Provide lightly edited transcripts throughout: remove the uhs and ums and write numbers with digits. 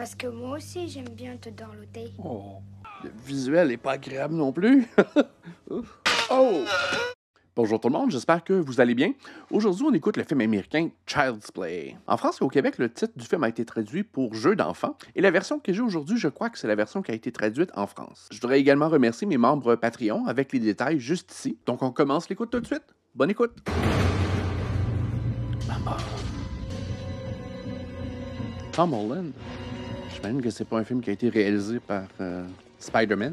parce que moi aussi, j'aime bien te dorloter. Oh, le visuel n'est pas agréable non plus. Oh! Bonjour tout le monde, j'espère que vous allez bien. Aujourd'hui, on écoute le film américain Child's Play. En France et au Québec, le titre du film a été traduit pour Jeux d'enfants. Et la version que j'ai aujourd'hui, je crois que c'est la version qui a été traduite en France. Je voudrais également remercier mes membres Patreon avec les détails juste ici. Donc on commence l'écoute tout de suite. Bonne écoute! Maman. Tom Holland. J'imagine que c'est pas un film qui a été réalisé par Spider-Man.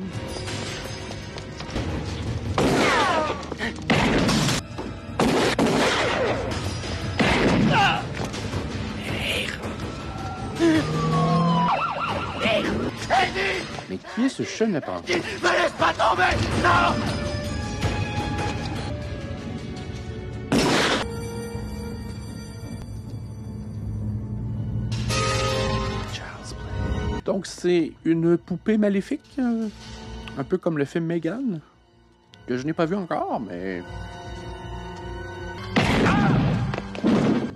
Mais qui est ce chenapan? Me laisse pas tomber! Non! Child's Play. Donc c'est une poupée maléfique, un peu comme le film Megan, que je n'ai pas vu encore, mais...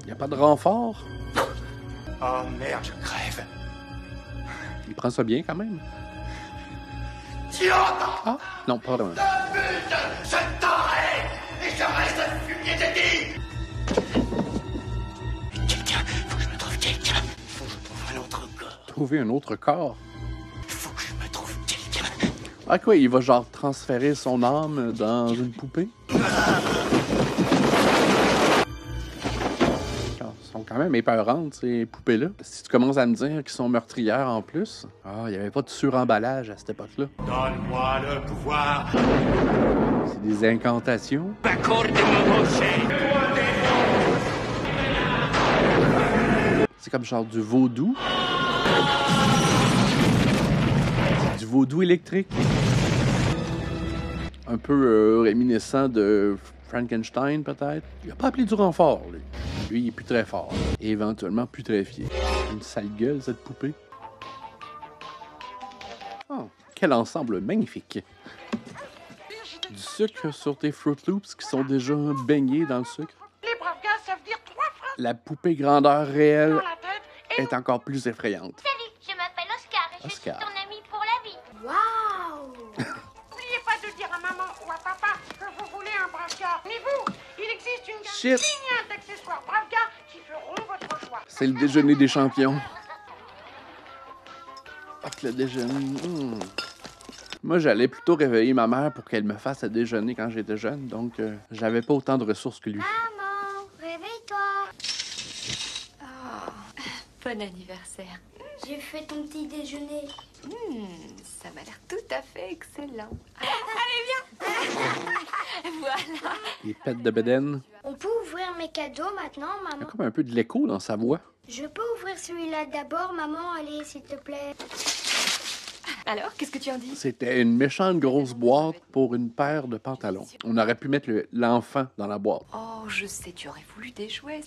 Il n'y a pas de renfort. Oh merde, je crève. Il prend ça bien quand même. Tu entends? Ah, non, pardon. De but! Je t'aurai! Et je reste le fumier de dit! Quelqu'un! Faut que je me trouve quelqu'un! Faut que je trouve un autre corps! Trouver un autre corps. Faut que je me trouve quelqu'un! Ah quoi, il va genre transférer son âme dans une poupée? Elles sont quand même épeurantes, ces poupées-là. Si tu commences à me dire qu'ils sont meurtrières en plus, il n'y avait pas de suremballage à cette époque-là. Donne-moi le pouvoir! C'est des incantations. C'est comme genre du vaudou. Du vaudou électrique. Un peu réminiscent de Frankenstein, peut-être. Il n'a pas appelé du renfort, lui. Lui, il est plus très fort. Et éventuellement plus très fier. Une sale gueule, cette poupée. Oh, quel ensemble magnifique. Du sucre sur tes Fruit Loops qui sont déjà baignés dans le sucre. Les braves gars savent dire 3 phrases La poupée grandeur réelle dans la tête et est encore plus effrayante. Salut, je m'appelle Oscar et Oscar. je suis ton ami pour la vie. Waouh! n'oubliez pas de dire à maman ou à papa que vous voulez un brave gars. Mais vous, il existe une gamme Shit. géniale d'accessoires brave gars qui feront votre choix. C'est le déjeuner des champions. Ah, que le déjeuner. Moi, j'allais plutôt réveiller ma mère pour qu'elle me fasse à déjeuner quand j'étais jeune, donc j'avais pas autant de ressources que lui. Maman, réveille-toi. Bon anniversaire. J'ai fait ton petit déjeuner. Ça m'a l'air tout à fait excellent. Allez, viens. Voilà. Les pets de bedaine. On peut ouvrir mes cadeaux maintenant, Il y a maman? comme un peu de l'écho dans sa voix. Je peux ouvrir celui-là d'abord, maman? Allez, s'il te plaît. Alors, qu'est-ce que tu en dis? C'était une méchante grosse boîte pour une paire de pantalons. On aurait pu mettre l'enfant dans la boîte. Oh, je sais, tu aurais voulu des jouets.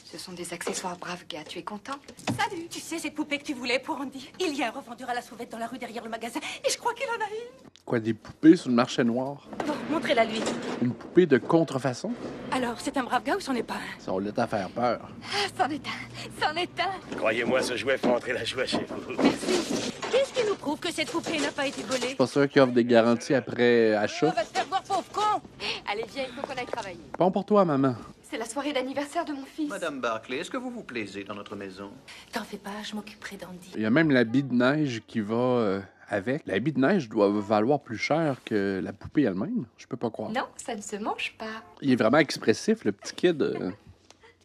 Ce sont des accessoires brave gars, tu es content? Salut, tu sais cette poupée que tu voulais pour Andy? Il y a un revendeur à la sauvette dans la rue derrière le magasin et je crois qu'il en a une. Quoi, des poupées sur le marché noir? Bon, montrez-la lui. Une poupée de contrefaçon? Alors, c'est un brave gars ou c'en est pas un? Ça, on l'a à faire peur. Ah, c'en est un, c'en est un. Croyez-moi, ce jouet fait entrer la joie chez vous. Qu'est-ce qui nous prouve que cette poupée n'a pas été volée? Pas sûr qu'ils offrent des garanties après On achat. va se faire voir, pauvre con! Allez, viens, il faut qu'on aille travailler. Bon pour toi, maman. C'est la soirée d'anniversaire de mon fils. Madame Barclay, est-ce que vous vous plaisez dans notre maison? T'en fais pas, je m'occuperai d'Andy. Il y a même l'habit de neige qui va avec. L'habit de neige doit valoir plus cher que la poupée elle-même. Je peux pas croire. Non, ça ne se mange pas. Il est vraiment expressif, le petit kid.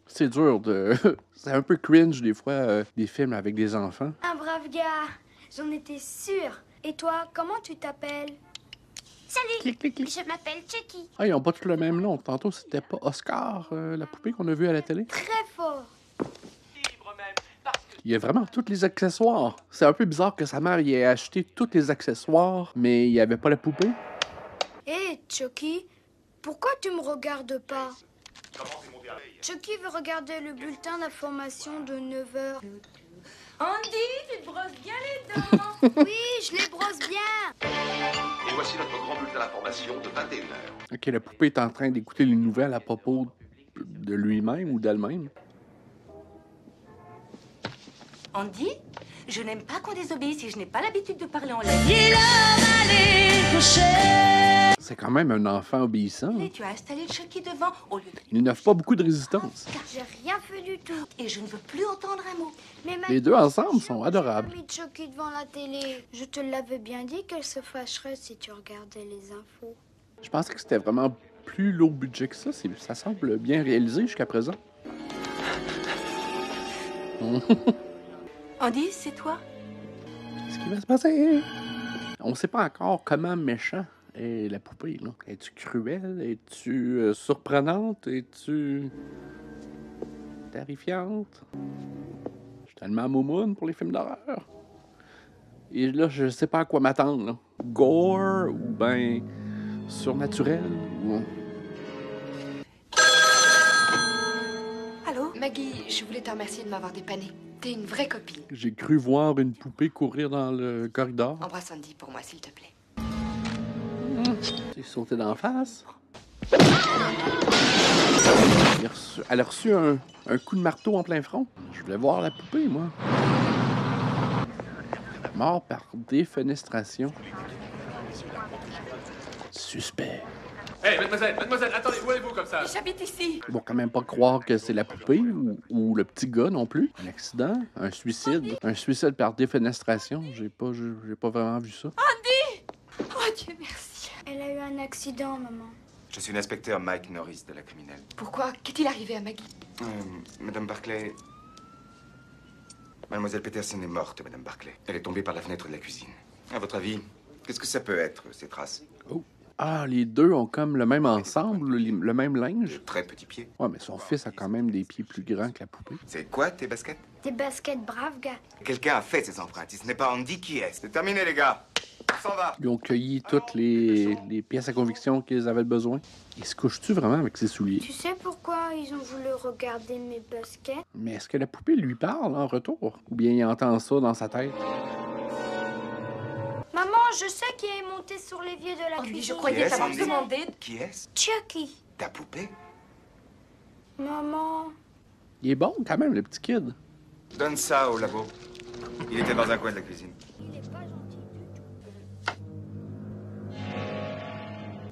C'est dur de... C'est un peu cringe, des fois, des films avec des enfants. Un brave gars. J'en étais sûre. Et toi, comment tu t'appelles? Salut, Clic, clic, clic. je m'appelle Chucky. Ah, ils ont pas tous le même nom. Tantôt, c'était pas Oscar, la poupée qu'on a vue à la télé. Très fort. Il y a vraiment tous les accessoires. C'est un peu bizarre que sa mère y ait acheté tous les accessoires, mais il n'y avait pas la poupée. Hé, Chucky, pourquoi tu me regardes pas? Chucky veut regarder le bulletin d'information de 9h. Andy, tu te brosses bien les dents! Oui, je les brosse bien. Et voici notre grand bulletin d'information de 21h. Ok, la poupée est en train d'écouter les nouvelles à propos de lui-même ou d'elle-même. Andy, Je n'aime pas qu'on désobéisse et je n'ai pas l'habitude de parler en lettres. C'est quand même un enfant obéissant. Et tu as installé le Chucky devant au lieu de... Il n'offre pas beaucoup de résistance. J'ai rien fait du tout. Et je ne veux plus entendre un mot. Mais Les deux ensemble sont adorables. J'ai mis Chucky devant la télé. Je te l'avais bien dit qu'elle se fâcherait si tu regardais les infos. Je pensais que c'était vraiment plus low budget que ça. Ça semble bien réalisé jusqu'à présent. Andy, c'est toi? Qu'est-ce qui va se passer? On ne sait pas encore comment méchant est la poupée. Là. Es-tu cruelle? Es-tu surprenante? Es-tu terrifiante? Je suis tellement moumoune pour les films d'horreur. Et là, je sais pas à quoi m'attendre. Là. Gore ou ben surnaturel ou... Allô? Maggie, je voulais te remercier de m'avoir dépanné. T'es une vraie copine. J'ai cru voir une poupée courir dans le corridor. Embrasse Andy pour moi, s'il te plaît. T'es sauté d'en face. Elle a reçu un coup de marteau en plein front. Je voulais voir la poupée, moi. Mort par défenestration. Suspect. Hé, mademoiselle, attendez, où allez-vous comme ça? J'habite ici. Ils vont quand même pas croire que c'est la poupée ou le petit gars non plus. Un accident, un suicide. Un suicide par défenestration. J'ai pas vraiment vu ça. Andy! Oh Dieu merci. Elle a eu un accident, maman. Je suis l'inspecteur Mike Norris de la criminelle. Pourquoi? Qu'est-il arrivé à Maggie? Madame Barclay... Mademoiselle Peterson est morte, Madame Barclay. Elle est tombée par la fenêtre de la cuisine. À votre avis, qu'est-ce que ça peut être, ces traces? Oh. Ah, les deux ont comme le même ensemble, le même linge. De très petits pieds. Ouais, mais son fils a quand même des pieds plus grands que la poupée. C'est quoi, tes baskets? Tes baskets braves, gars. Quelqu'un a fait ces empreintes. Ce n'est pas Andy qui est. C'est terminé, les gars. On s'en va. Ils ont cueilli toutes les pièces à conviction qu'ils avaient besoin. Ils se couchent-tu vraiment avec ses souliers? Tu sais pourquoi ils ont voulu regarder mes baskets? Mais est-ce que la poupée lui parle en retour? Ou bien il entend ça dans sa tête? Maman, je sais qui est monté sur l'évier de la Andy, cuisine. je croyais Yes, t'avoir Andy. demandé... Qui est-ce? Chucky. Ta poupée? Maman. Il est bon quand même, le petit kid. Donne ça au labo. Il était dans un coin de la cuisine. Il est pas gentil du tout.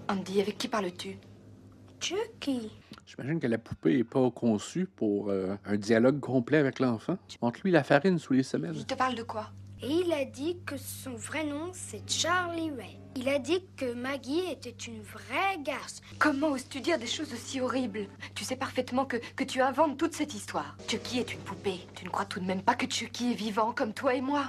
Andy, avec qui parles-tu? Chucky. J'imagine que la poupée n'est pas conçue pour un dialogue complet avec l'enfant. Montre-lui la farine sous les semelles. Il te parle de quoi? Et il a dit que son vrai nom, c'est Charlie Ray. Il a dit que Maggie était une vraie garce. Comment oses-tu dire des choses aussi horribles? Tu sais parfaitement que tu inventes toute cette histoire. Chucky est une poupée. Tu ne crois tout de même pas que Chucky est vivant comme toi et moi?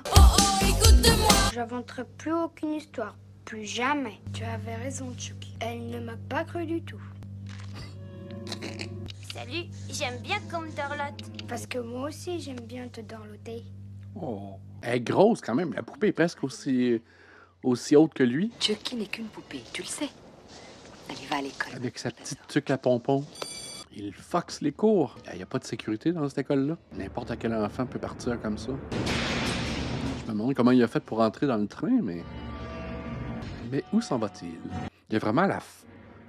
J'inventerai plus aucune histoire. Plus jamais. Tu avais raison, Chucky. Elle ne m'a pas cru du tout. Salut, j'aime bien qu'on me dorlote. Parce que moi aussi, j'aime bien te dorloter. Oh. Elle est grosse quand même. La poupée est presque aussi haute que lui. Chucky n'est qu'une poupée, tu le sais. Allez, va à l'école. Avec sa petite tuque à pompons. Il foxe les cours. Il n'y a pas de sécurité dans cette école-là. N'importe quel enfant peut partir comme ça. Je me demande comment il a fait pour entrer dans le train, mais... Mais où s'en va-t-il? Il y a vraiment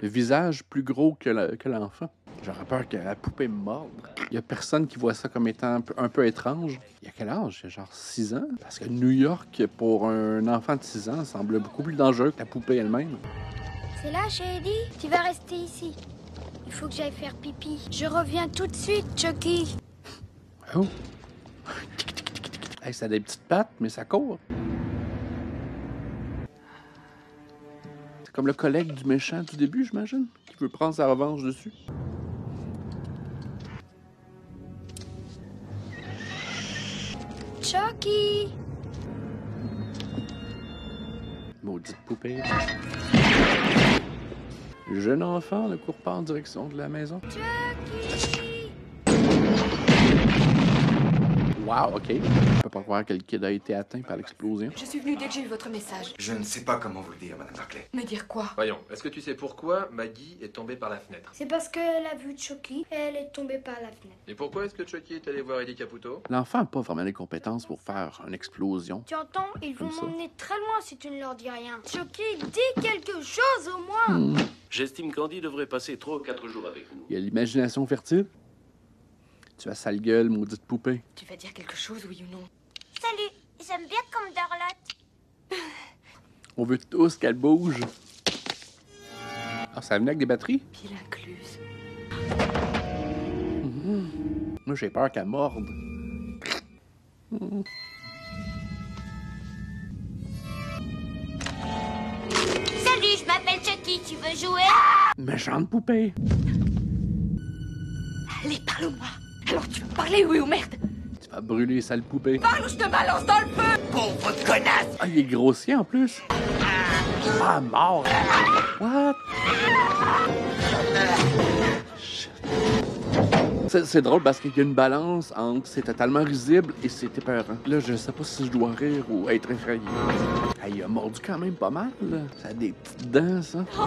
le visage plus gros que l'enfant. J'aurais peur que la poupée me morde. Il y a personne qui voit ça comme étant un peu étrange. Il y a quel âge? Il y a genre 6 ans? Parce que New York, pour un enfant de 6 ans, semble beaucoup plus dangereux que la poupée elle-même. C'est là, Shady? Tu vas rester ici. Il faut que j'aille faire pipi. Je reviens tout de suite, Chucky. Oh! Hey, ça a des petites pattes, mais ça court. C'est comme le collègue du méchant du début, j'imagine, qui veut prendre sa revanche dessus. Chucky! Maudite poupée. Le jeune enfant ne court pas en direction de la maison. Chucky! Wow, OK. Je peux pas croire que le kid a été atteint par l'explosion. Je suis venue dès que j'ai eu votre message. Je ne sais pas comment vous le dire, Madame Barclay. Me dire quoi? Voyons, est-ce que tu sais pourquoi Maggie est tombée par la fenêtre? C'est parce qu'elle a vu Chucky et elle est tombée par la fenêtre. Et pourquoi est-ce que Chucky est allé voir Eddie Caputo? L'enfant n'a pas vraiment les compétences pour faire une explosion. Tu entends? Ils vont Comme ça. m'emmener très loin si tu ne leur dis rien. Chucky, dis quelque chose au moins! J'estime qu'Andy devrait passer 3 ou 4 jours avec nous. Il y a l'imagination fertile. Tu as sale gueule, maudite poupée. Tu vas dire quelque chose, oui ou non? Salut, J'aime bien comme Dorlotte. On veut tous qu'elle bouge. Ah, ça venait avec des batteries? Pile incluse. Moi, j'ai peur qu'elle morde. Salut, je m'appelle Chucky, tu veux jouer? Méchante poupée. Allez, parle-moi. Alors tu veux parler, oui ou merde? Tu vas brûler, sale poupée. Parle ou je te balance dans le feu! Pauvre connasse! Ah, il est grossier en plus. Ah, mort. What? C'est drôle parce qu'il y a une balance entre c'est totalement risible et c'est épeurant. Là, je sais pas si je dois rire ou être effrayé. Ah, il a mordu quand même pas mal, là. Ça a des petites dents, ça. Oh.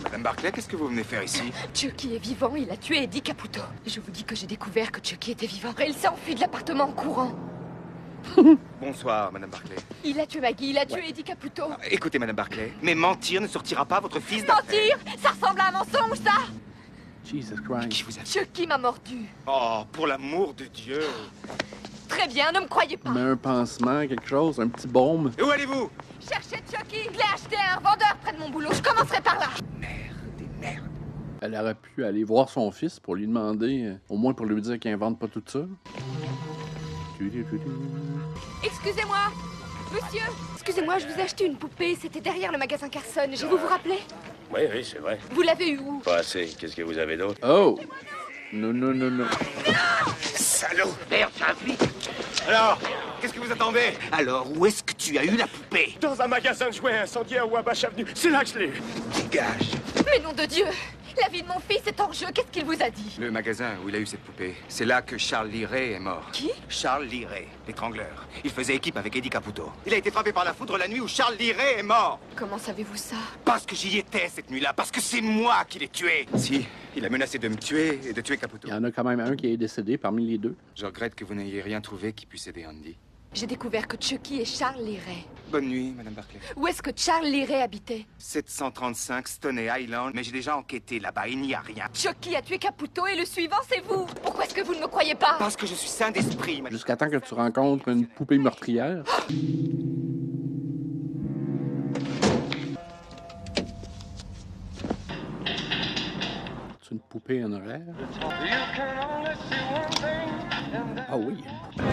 Madame Barclay, qu'est-ce que vous venez faire ici? Chucky est vivant, il a tué Eddie Caputo. Je vous dis que j'ai découvert que Chucky était vivant. Et il s'est enfui de l'appartement en courant. Bonsoir, Madame Barclay. Il a tué Maggie, il a tué Eddie Caputo. Écoutez, Madame Barclay, mais mentir ne sortira pas votre fils d'affaires. Mentir? Ça ressemble à un mensonge, ça? Jesus Christ. Qui vous a... Chucky m'a mordu. Oh, pour l'amour de Dieu! Très bien, ne me croyez pas. Mais un pansement, quelque chose, un petit baume. Et où allez-vous? Cherchez Chucky. Je l'ai acheté à un vendeur près de mon boulot. Je commencerai par là. Merde. Elle aurait pu aller voir son fils pour lui demander, au moins pour lui dire qu'il invente pas tout ça. Excusez-moi, monsieur. Excusez-moi, je vous ai acheté une poupée. C'était derrière le magasin Carson. Je vous rappelez? Oui, oui, c'est vrai. Vous l'avez eu où? Pas assez. Qu'est-ce que vous avez d'autre? Oh! Non, non, non, non. Salaud! Merde, c'est un flic! Alors, qu'est-ce que vous attendez? Alors, où est-ce que tu as eu la poupée? Dans un magasin de jouets incendié à Wabash Avenue. C'est là que je l'ai eu. Dégage! Mais nom de Dieu! La vie de mon fils est en jeu. Qu'est-ce qu'il vous a dit? Le magasin où il a eu cette poupée. C'est là que Charles Liray est mort. Qui? Charles Liray, l'étrangleur. Il faisait équipe avec Eddie Caputo. Il a été frappé par la foudre la nuit où Charles Liray est mort. Comment savez-vous ça? Parce que j'y étais cette nuit-là. Parce que c'est moi qui l'ai tué. Si, il a menacé de me tuer et de tuer Caputo. Il y en a quand même un qui est décédé parmi les deux. Je regrette que vous n'ayez rien trouvé qui puisse aider Andy. J'ai découvert que Chucky est Charles Liray. Bonne nuit, Madame Barclay. Où est-ce que Charles Liray habitait? 735 Stoney Island, mais j'ai déjà enquêté là-bas, il n'y a rien. Chucky a tué Caputo et le suivant, c'est vous. Pourquoi est-ce que vous ne me croyez pas? Parce que je suis sain d'esprit, madame. Jusqu'à temps que tu rencontres une poupée meurtrière. C'est une poupée en horaire. Ah oui, il y a une poupée.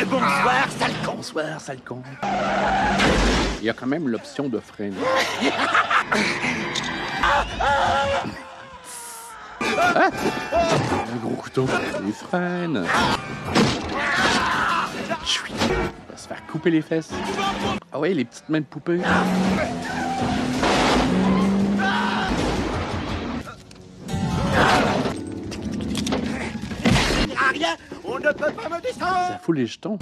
Bonsoir, sale con! Bonsoir, sale con. Il y a quand même l'option de freiner. Ah! Un gros couteau. Il freine. Il va se faire couper les fesses. Ah oui, les petites mains de poupée. Rien! On ne peut pas me descendre! Ça fout les jetons.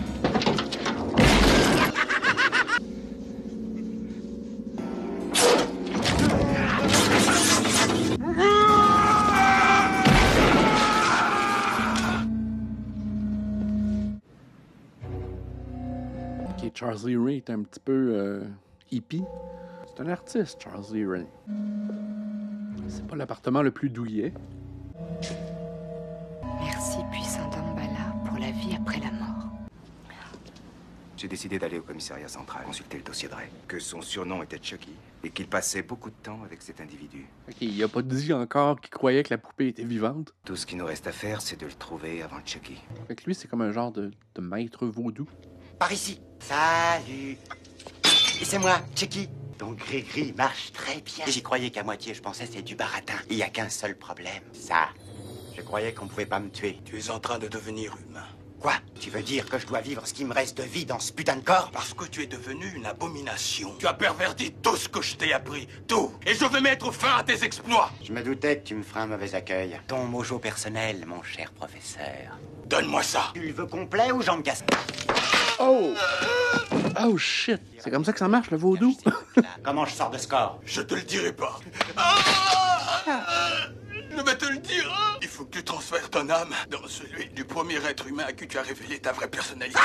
Ok, Charles Lee Ray est un petit peu hippie. C'est un artiste, Charles Lee Ray. C'est pas l'appartement le plus douillet. Merci, puissant Damballa, pour la vie après la mort. J'ai décidé d'aller au commissariat central, consulter le dossier de Ray, que son surnom était Chucky, et qu'il passait beaucoup de temps avec cet individu. Ok, il a pas dit encore qu'il croyait que la poupée était vivante. Tout ce qui nous reste à faire, c'est de le trouver avant Chucky. Fait que lui, c'est comme un genre de maître vaudou. Par ici. Salut. Et c'est moi, Chucky. Ton gris-gris marche très bien. J'y croyais qu'à moitié, je pensais c'est du baratin. Il n'y a qu'un seul problème, ça. Je croyais qu'on pouvait pas me tuer. Tu es en train de devenir humain. Quoi? Tu veux dire que je dois vivre ce qui me reste de vie dans ce putain de corps? Parce que tu es devenu une abomination. Tu as perverti tout ce que je t'ai appris. Tout. Et je vais mettre fin à tes exploits. Je me doutais que tu me ferais un mauvais accueil. Ton mojo personnel, mon cher professeur. Donne-moi ça. Tu le veux complet ou jambes cassées? Oh! Oh shit! C'est comme ça que ça marche, le vaudou? Comment je sors de ce corps? Je te le dirai pas. Je vais te le dire. Il faut que tu transfères ton âme dans celui du premier être humain à qui tu as révélé ta vraie personnalité.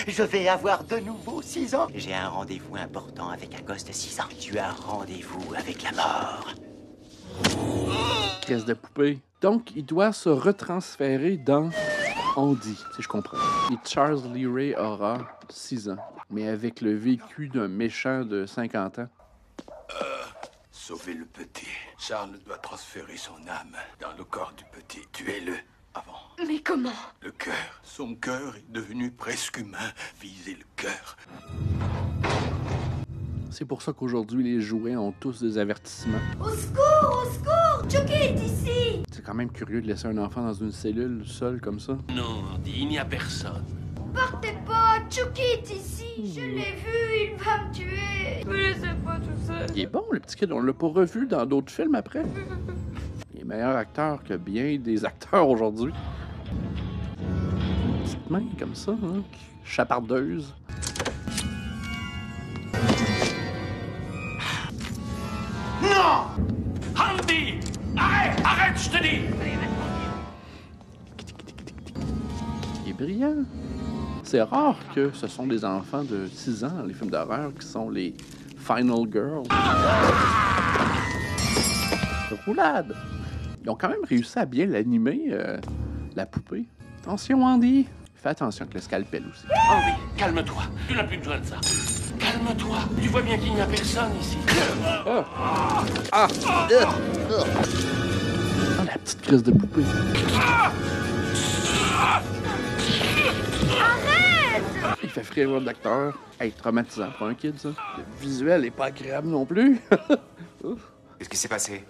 Je vais avoir de nouveau 6 ans. J'ai un rendez-vous important avec un gosse de 6 ans. Tu as rendez-vous avec la mort. crise de poupée. Donc, il doit se retransférer dans Andy, si je comprends. Et Charles Lee Ray aura 6 ans, mais avec le vécu d'un méchant de 50 ans. Sauver le petit. Charles doit transférer son âme dans le corps du petit. Tuez-le avant. Mais comment? Le cœur. Son cœur est devenu presque humain. Visez le cœur. C'est pour ça qu'aujourd'hui, les jouets ont tous des avertissements. Au secours! Au secours! Chucky est ici! C'est quand même curieux de laisser un enfant dans une cellule, seul comme ça. Non, Andy, il n'y a personne. Partez pas! Chucky est ici! Je l'ai vu! Il va me tuer! Me laissez pas tout seul! Il est bon, le petit kid. On l'a pas revu dans d'autres films après. Il est meilleur acteur que bien des acteurs aujourd'hui. Une petite main comme ça, hein? Chapardeuse. Non! Andy! Arrête! Arrête, je te dis! Il est brillant. C'est rare que ce sont des enfants de 6 ans dans les films d'horreur qui sont les Final Girls. Roulade! Ils ont quand même réussi à bien l'animer, la poupée. Attention, Andy! Fais attention avec le scalpel aussi. Andy, calme-toi. Tu n'as plus besoin de ça. Calme-toi. Tu vois bien qu'il n'y a personne ici. Oh. Ah! Oh, la petite crise de poupée. Arrête! Il fait frire le docteur. Hey, traumatisant pour un kid, ça. Le visuel est pas agréable non plus. Qu'est-ce qui s'est passé?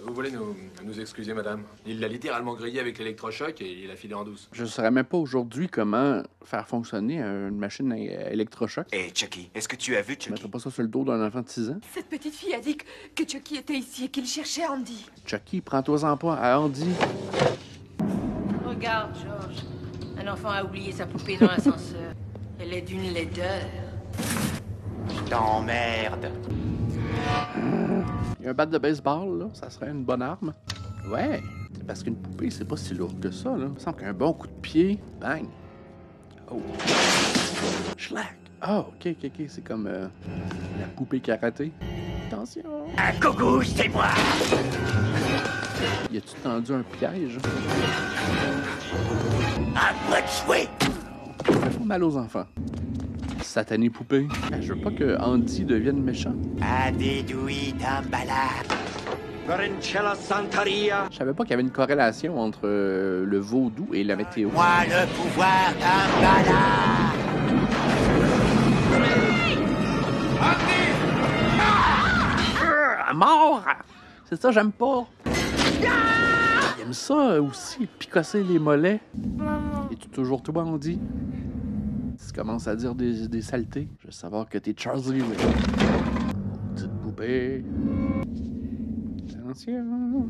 Vous voulez nous excuser, madame? Il l'a littéralement grillé avec l'électrochoc et il a filé en douce. Je saurais même pas aujourd'hui comment faire fonctionner une machine à électrochoc. Hé, Chucky, est-ce que tu as vu Je Chucky? mettrais pas ça sur le dos d'un enfant de 6 ans. Cette petite fille a dit que Chucky était ici et qu'il cherchait Andy. Chucky, prends-toi-en pas à Andy. Regarde, George. Un enfant a oublié sa poupée dans l'ascenseur. Elle est d'une laideur. Je t'emmerde. Il y a un bat de baseball, là. Ça serait une bonne arme. Ouais. C'est parce qu'une poupée, c'est pas si lourd que ça, là. Il me semble qu'un bon coup de pied, bang. Oh. Schlack. Oh, ok. C'est comme la poupée karaté. Attention. Un coucou, c'est moi! Y a-tu tendu un piège? À moi de jouer! Ça fait pas mal aux enfants. Satanée poupée. Je veux pas que Andy devienne méchant. Adédoui Dambala. Je savais pas qu'il y avait une corrélation entre le vaudou et la météo. Moi le pouvoir Dambala. À mort! C'est ça, j'aime pas. Il aime ça aussi, picosser les mollets. Maman. Es-tu toujours toi, Andy? Si tu commences à dire des saletés, je veux savoir que t'es Charles Lee Ray. Petite poupée. Attention.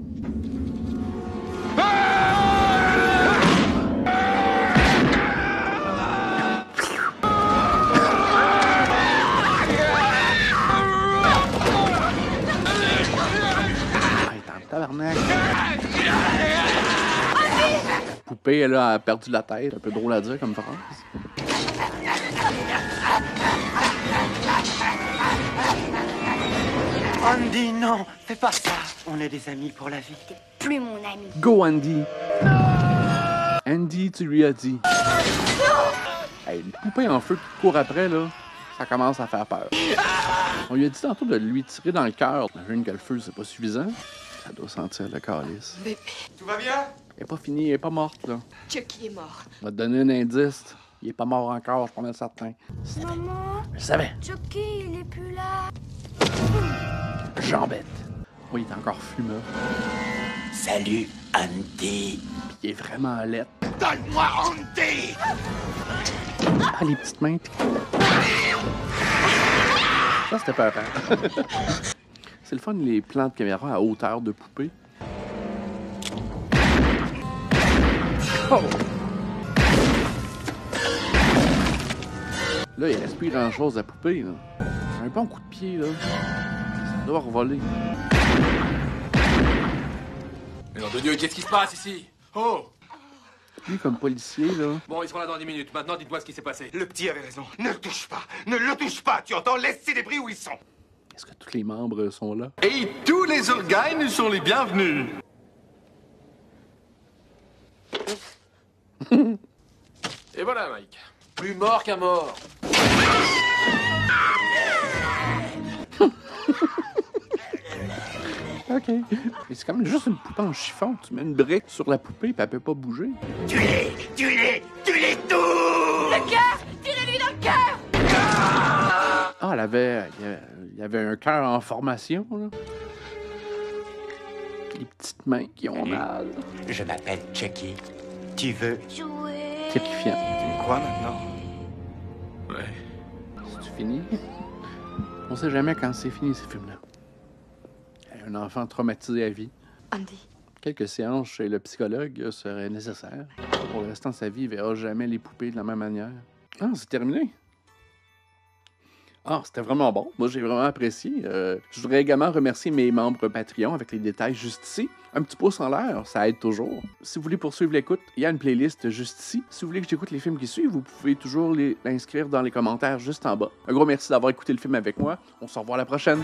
Tabarnak. Poupée, elle a perdu la tête. Un peu drôle à dire comme phrase. Andy, non, fais pas ça. On est des amis pour la vie. T'es plus mon ami. Go, Andy. Andy, tu lui as dit. Hey, une poupée en feu qui court après, là, ça commence à faire peur. On lui a dit tantôt de lui tirer dans le cœur. J'imagine que le feu, c'est pas suffisant. Ça doit sentir le calice. Bébé. Tout va bien? Elle est pas finie, elle est pas morte, là. Chucky est mort. On va te donner un indice. Il est pas mort encore, je suis pas mal certain. Maman. Je savais. Chucky, il est plus là. Jambette. Oui, il est encore fumeux. Salut, Andy. Puis il est vraiment laid. Donne-moi Andy! Ah, les petites mains. Ça, c'était peur. C'est le fun, les plans de caméra à hauteur de poupée. Oh! Là, il reste plus grand-chose à poupée, là. Un bon coup de pied, là. Ça doit revoler. Mais nom de Dieu, qu'est-ce qui se passe ici? Oh! Lui, comme policier, là. Bon, ils seront là dans 10 minutes. Maintenant, dites-moi ce qui s'est passé. Le petit avait raison. Ne le touche pas. Ne le touche pas. Tu entends? Laisse les débris où ils sont. Est-ce que tous les membres sont là? Et tous les organes sont les bienvenus. Et voilà, Mike. Plus mort qu'à mort. OK. Mais c'est comme juste une poupée en chiffon. Tu mets une brique sur la poupée, puis elle peut pas bouger. Tuez-les! Tuez-les! Tuez-les tous! Le cœur! Tirez-lui dans le cœur! Ah, il y avait un cœur en formation, là. Les petites mains qui ont mal. Je m'appelle Chucky. Tu veux jouer? Terrifiant. Tu me crois maintenant? Ouais. C'est fini? On sait jamais quand c'est fini, ces films-là. Un enfant traumatisé à vie. Andy. Quelques séances chez le psychologue seraient nécessaires. Pour le restant de sa vie, il verra jamais les poupées de la même manière. Ah, c'est terminé? Ah, c'était vraiment bon. Moi, j'ai vraiment apprécié. Je voudrais également remercier mes membres Patreon avec les détails juste ici. Un petit pouce en l'air, ça aide toujours. Si vous voulez poursuivre l'écoute, il y a une playlist juste ici. Si vous voulez que j'écoute les films qui suivent, vous pouvez toujours l'inscrire dans les commentaires juste en bas. Un gros merci d'avoir écouté le film avec moi. On se revoit la prochaine.